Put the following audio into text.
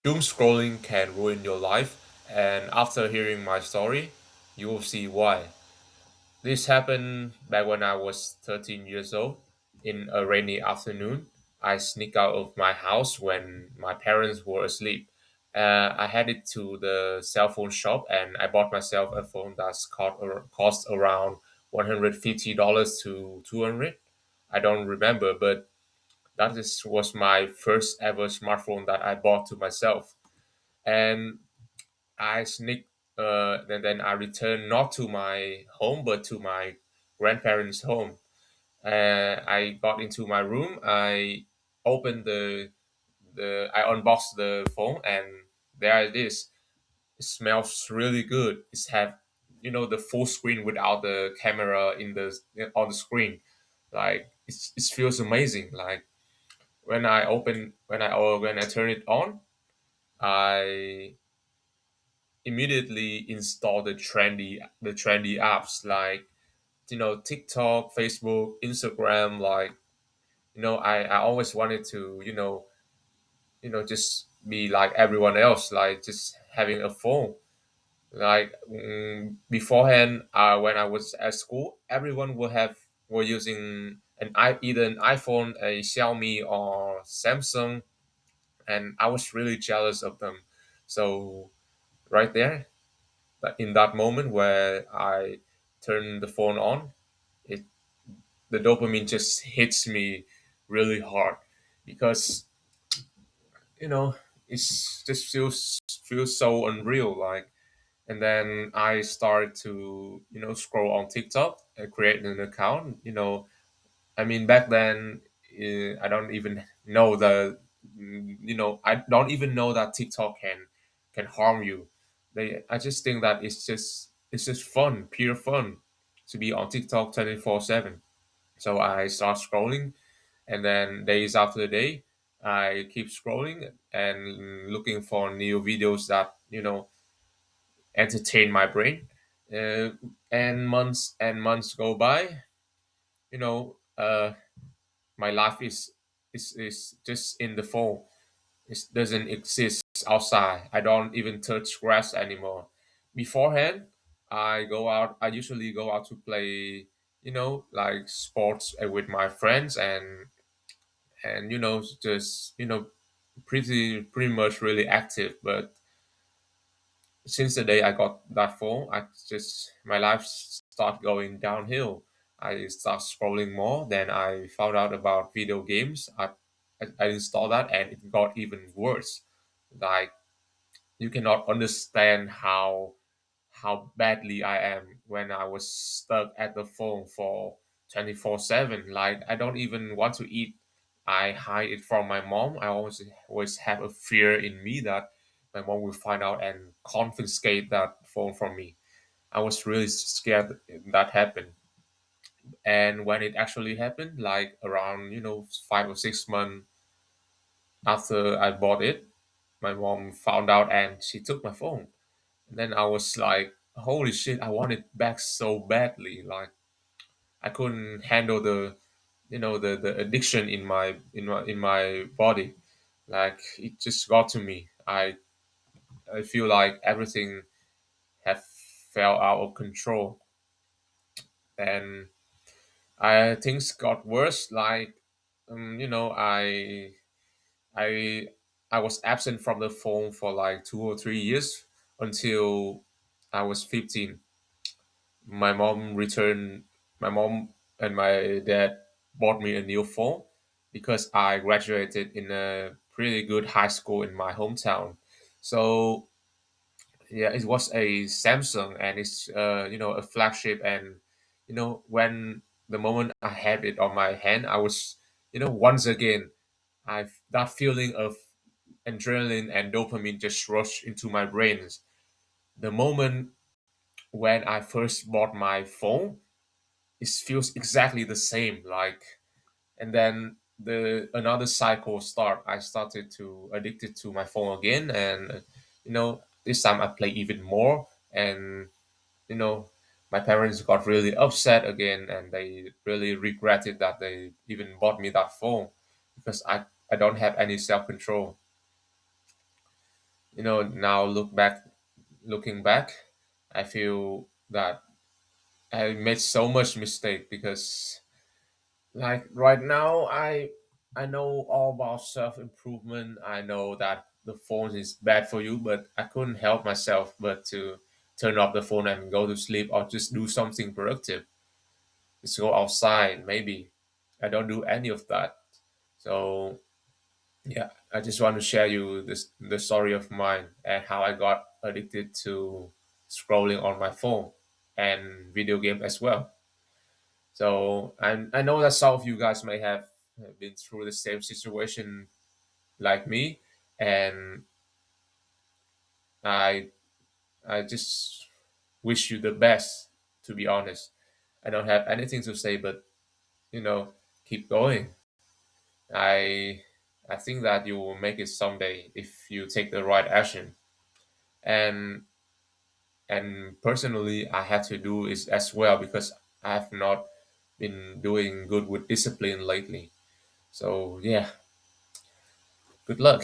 Doomscrolling can ruin your life, and after hearing my story, you will see why. This happened back when I was 13 years old. In a rainy afternoon, I sneaked out of my house when my parents were asleep. I headed to the cell phone shop and I bought myself a phone that's cost around $150 to 200. I don't remember, but was my first ever smartphone that I bought to myself. And I sneaked, then I returned not to my home but to my grandparents' home. I got into my room. I opened I unboxed the phone, and there it is. It smells really good. It's have, the full screen without the camera on the screen. Like it feels amazing. Like when I turn it on, I immediately install the trendy apps like TikTok, Facebook, Instagram. Like I always wanted to just be like everyone else, like just having a phone. Like beforehand, when I was at school, everyone were using either an iPhone, a Xiaomi, or Samsung, and I was really jealous of them. So right there, in that moment where I turn the phone on, it the dopamine just hits me really hard because you know it's just feels so unreal. Like, and then I started to scroll on TikTok and create an account. I mean, back then, I don't even know I don't even know that TikTok can harm you. I just think that it's just fun, pure fun, to be on TikTok 24/7. So I start scrolling, and then days after the day, I keep scrolling and looking for new videos that entertain my brain. Uh, and months go by. You know, my life is just in the phone. It doesn't exist outside. I don't even touch grass anymore. Beforehand, I usually go out to play, like sports with my friends, and just pretty much really active. But since the day I got that phone, my life start going downhill. I start scrolling more. Then I found out about video games. I installed that, and it got even worse. Like, you cannot understand how badly I am when I was stuck at the phone for 24/7. Like, I don't even want to eat. I hide it from my mom. I always have a fear in me that my mom will find out and confiscate that phone from me. I was really scared that happened. And when it actually happened, like around 5 or 6 months after I bought it, my mom found out and she took my phone. And then I was like, holy shit, I want it back so badly. Like, I couldn't handle the addiction in my body. Like, it just got to me. I feel like everything have fell out of control, and things got worse. Like, I I was absent from the phone for like 2 or 3 years until I was 15. My mom returned. My mom and my dad bought me a new phone because I graduated in a pretty good high school in my hometown. So yeah, it was a Samsung, and it's a flagship. And when the moment I had it on my hand, I was once again, I that feeling of adrenaline and dopamine just rushed into my brains. The moment when I first bought my phone, it feels exactly the same. Like, and then the another cycle start. I started to addicted to my phone again, and this time I play even more. And you know my parents got really upset again, and they really regretted that they even bought me that phone because I don't have any self control. Now looking back, I feel that I made so much mistake because, like, right now, I know all about self improvement. I know that the phone is bad for you, but I couldn't help myself but to turn off the phone and go to sleep, or just do something productive. Just go outside, maybe. I don't do any of that. So yeah, I just want to share you the story of mine and how I got addicted to scrolling on my phone and video game as well. So I know that some of you guys may have been through the same situation like me, and I I just wish you the best. To be honest, I don't have anything to say, but keep going. I I think that you will make it someday if you take the right action. And personally, I had to do it as well because I have not been doing good with discipline lately. So yeah, good luck.